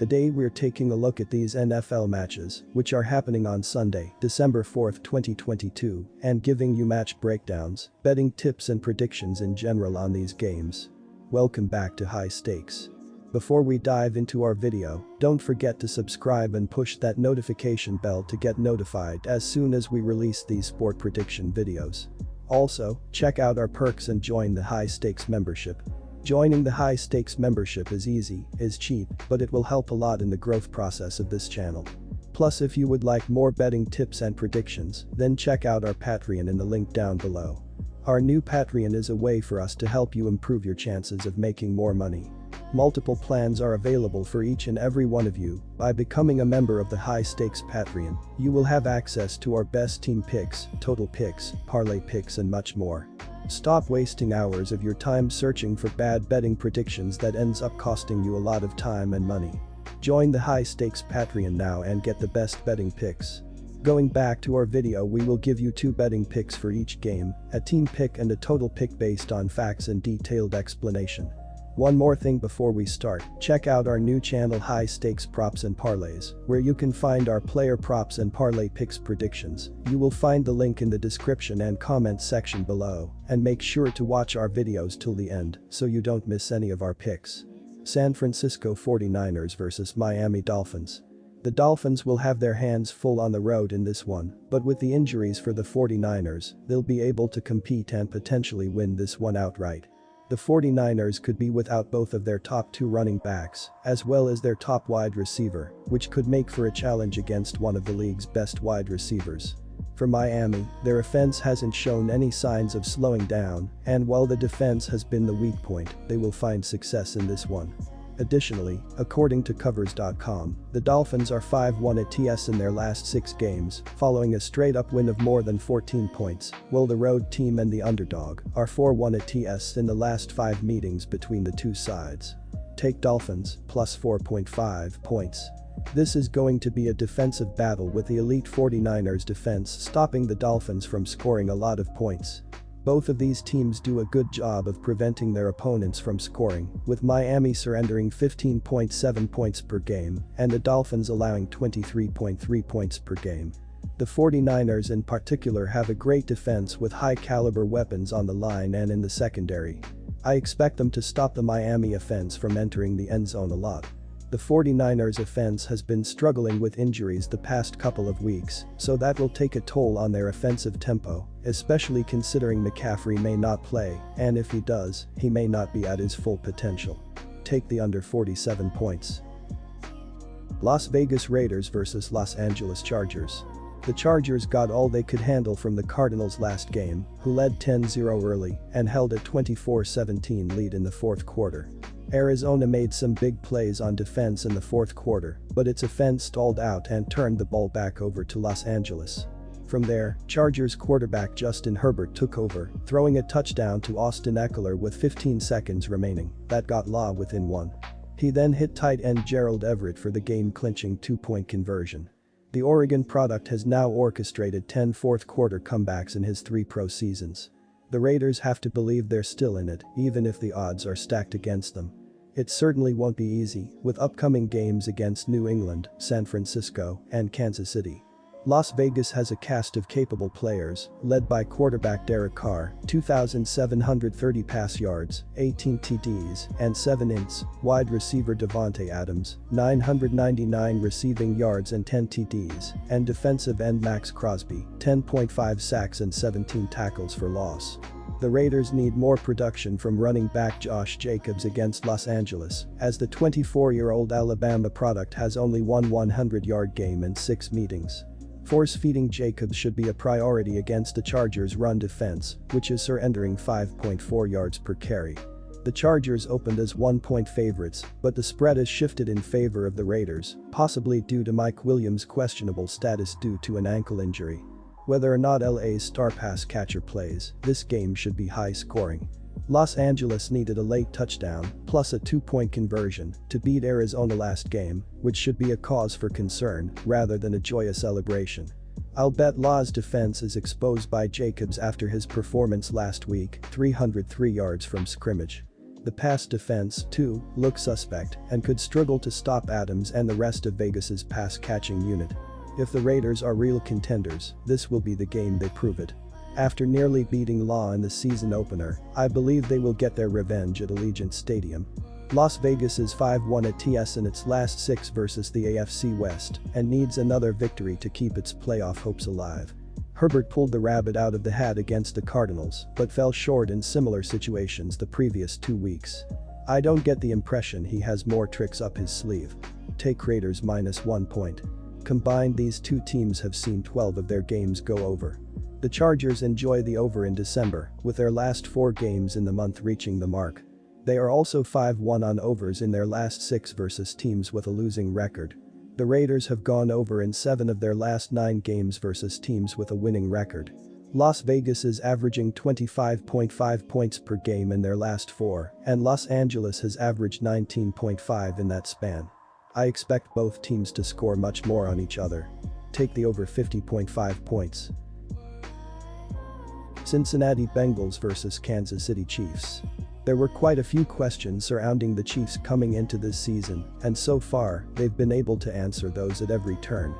Today we're taking a look at these NFL matches, which are happening on Sunday, December 4th, 2022, and giving you match breakdowns, betting tips and predictions in general on these games. Welcome back to High Stakes. Before we dive into our video, don't forget to subscribe and push that notification bell to get notified as soon as we release these sport prediction videos. Also, check out our perks and join the High Stakes membership. Joining the High Stakes membership is easy, is cheap, but it will help a lot in the growth process of this channel. Plus, if you would like more betting tips and predictions, then check out our Patreon in the link down below. Our new Patreon is a way for us to help you improve your chances of making more money. Multiple plans are available for each and every one of you. By becoming a member of the High Stakes Patreon, you will have access to our best team picks, total picks, parlay picks and much more. Stop wasting hours of your time searching for bad betting predictions that ends up costing you a lot of time and money. Join the High Stakes Patreon now and get the best betting picks. Going back to our video, we will give you 2 betting picks for each game, a team pick and a total pick based on facts and detailed explanation. One more thing before we start, check out our new channel High Stakes Props and Parlays, where you can find our player props and parlay picks predictions. You will find the link in the description and comment section below, and make sure to watch our videos till the end so you don't miss any of our picks. San Francisco 49ers vs Miami Dolphins. The Dolphins will have their hands full on the road in this one, but with the injuries for the 49ers, they'll be able to compete and potentially win this one outright. The 49ers could be without both of their top 2 running backs, as well as their top wide receiver, which could make for a challenge against one of the league's best wide receivers. For Miami, their offense hasn't shown any signs of slowing down, and while the defense has been the weak point, they will find success in this one. Additionally, according to covers.com, the Dolphins are 5-1 at TS in their last 6 games, following a straight-up win of more than 14 points, while the road team and the underdog are 4-1 at TS in the last 5 meetings between the two sides. Take Dolphins, plus 4.5 points. This is going to be a defensive battle with the elite 49ers defense stopping the Dolphins from scoring a lot of points. Both of these teams do a good job of preventing their opponents from scoring, with Miami surrendering 15.7 points per game and the Dolphins allowing 23.3 points per game. The 49ers in particular have a great defense with high-caliber weapons on the line and in the secondary. I expect them to stop the Miami offense from entering the end zone a lot. The 49ers offense has been struggling with injuries the past couple of weeks, so that will take a toll on their offensive tempo, especially considering McCaffrey may not play, and if he does, he may not be at his full potential. Take the under 47 points. Las Vegas Raiders vs Los Angeles Chargers. The Chargers got all they could handle from the Cardinals last game, who led 10-0 early and held a 24-17 lead in the 4th quarter. Arizona made some big plays on defense in the 4th quarter, but its offense stalled out and turned the ball back over to Los Angeles. From there, Chargers quarterback Justin Herbert took over, throwing a touchdown to Austin Eckler with 15 seconds remaining that got Law within 1. He then hit tight end Gerald Everett for the game-clinching 2-point conversion. The Oregon product has now orchestrated 10 fourth-quarter comebacks in his 3 pro seasons. The Raiders have to believe they're still in it, even if the odds are stacked against them. It certainly won't be easy, with upcoming games against New England, San Francisco, and Kansas City. Las Vegas has a cast of capable players, led by quarterback Derek Carr, 2,730 pass yards, 18 TDs, and 7 ints, wide receiver Davante Adams, 999 receiving yards and 10 TDs, and defensive end Max Crosby, 10.5 sacks and 17 tackles for loss. The Raiders need more production from running back Josh Jacobs against Los Angeles, as the 24-year-old Alabama product has only one 100-yard game in 6 meetings. Force-feeding Jacobs should be a priority against the Chargers' run defense, which is surrendering 5.4 yards per carry. The Chargers opened as 1-point favorites, but the spread has shifted in favor of the Raiders, possibly due to Mike Williams' questionable status due to an ankle injury. Whether or not LA's star pass catcher plays, this game should be high-scoring. Los Angeles needed a late touchdown, plus a 2-point conversion, to beat Arizona last game, which should be a cause for concern rather than a joyous celebration. I'll bet La's defense is exposed by Jacobs after his performance last week, 303 yards from scrimmage. The pass defense, too, looks suspect and could struggle to stop Adams and the rest of Vegas's pass-catching unit. If the Raiders are real contenders, this will be the game they prove it. After nearly beating Law in the season opener, I believe they will get their revenge at Allegiant Stadium. Las Vegas is 5-1 at TS in its last 6 versus the AFC West and needs another victory to keep its playoff hopes alive. Herbert pulled the rabbit out of the hat against the Cardinals but fell short in similar situations the previous 2 weeks. I don't get the impression he has more tricks up his sleeve. Take Raiders -1 point. Combined, these two teams have seen 12 of their games go over. The Chargers enjoy the over in December, with their last 4 games in the month reaching the mark. They are also 5-1 on overs in their last 6 versus teams with a losing record. The Raiders have gone over in 7 of their last 9 games versus teams with a winning record. Las Vegas is averaging 25.5 points per game in their last 4, and Los Angeles has averaged 19.5 in that span. I expect both teams to score much more on each other. Take the over 50.5 points. Cincinnati Bengals vs Kansas City Chiefs. There were quite a few questions surrounding the Chiefs coming into this season, and so far, they've been able to answer those at every turn.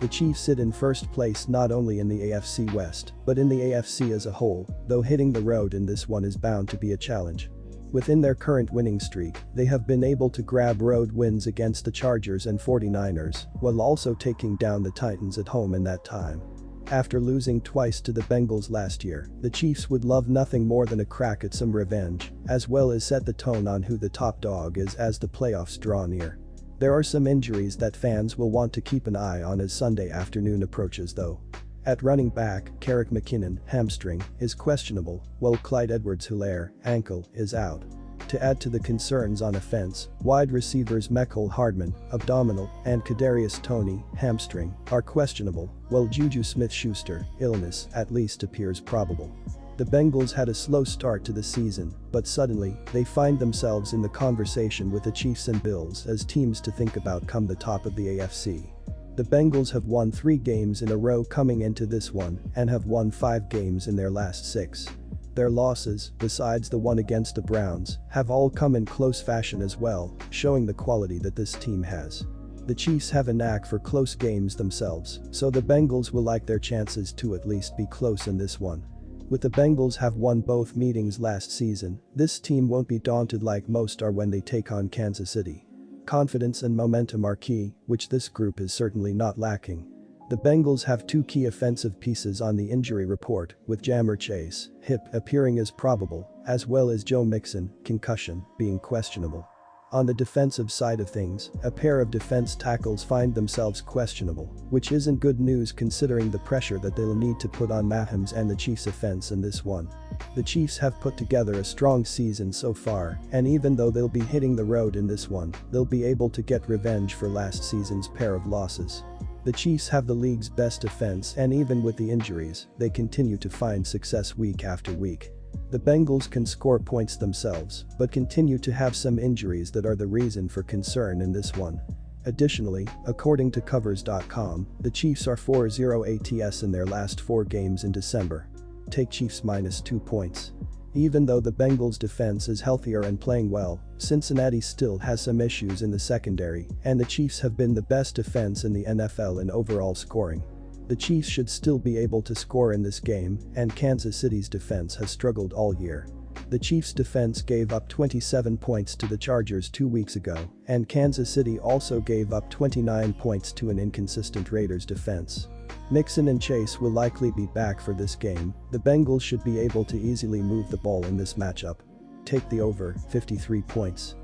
The Chiefs sit in first place not only in the AFC West, but in the AFC as a whole, though hitting the road in this one is bound to be a challenge. Within their current winning streak, they have been able to grab road wins against the Chargers and 49ers, while also taking down the Titans at home in that time. After losing twice to the Bengals last year, the Chiefs would love nothing more than a crack at some revenge, as well as set the tone on who the top dog is as the playoffs draw near. There are some injuries that fans will want to keep an eye on as Sunday afternoon approaches though. At running back, Jerick McKinnon, hamstring, is questionable, while Clyde Edwards-Helaire, ankle, is out. To add to the concerns on offense, wide receivers Mecole Hardman, abdominal, and Kadarius Toney, hamstring, are questionable, while Juju Smith-Schuster, illness, at least appears probable. The Bengals had a slow start to the season, but suddenly, they find themselves in the conversation with the Chiefs and Bills as teams to think about come the top of the AFC. The Bengals have won 3 games in a row coming into this one and have won 5 games in their last 6. Their losses, besides the one against the Browns, have all come in close fashion as well, showing the quality that this team has. The Chiefs have a knack for close games themselves, so the Bengals will like their chances to at least be close in this one. With the Bengals have won both meetings last season, this team won't be daunted like most are when they take on Kansas City. Confidence and momentum are key, which this group is certainly not lacking. The Bengals have 2 key offensive pieces on the injury report, with Ja'Marr Chase, hip, appearing as probable, as well as Joe Mixon, concussion, being questionable. On the defensive side of things, a pair of defense tackles find themselves questionable, which isn't good news considering the pressure that they'll need to put on Mahomes and the Chiefs' offense in this one. The Chiefs have put together a strong season so far, and even though they'll be hitting the road in this one, they'll be able to get revenge for last season's pair of losses. The Chiefs have the league's best defense, and even with the injuries, they continue to find success week after week. The Bengals can score points themselves, but continue to have some injuries that are the reason for concern in this one. Additionally, according to Covers.com, the Chiefs are 4-0 ATS in their last 4 games in December. Take Chiefs -2 points. Even though the Bengals' defense is healthier and playing well, Cincinnati still has some issues in the secondary, and the Chiefs have been the best defense in the NFL in overall scoring. The Chiefs should still be able to score in this game, and Kansas City's defense has struggled all year. The Chiefs' defense gave up 27 points to the Chargers 2 weeks ago, and Kansas City also gave up 29 points to an inconsistent Raiders defense. Mixon and Chase will likely be back for this game. The Bengals should be able to easily move the ball in this matchup. Take the over, 53 points.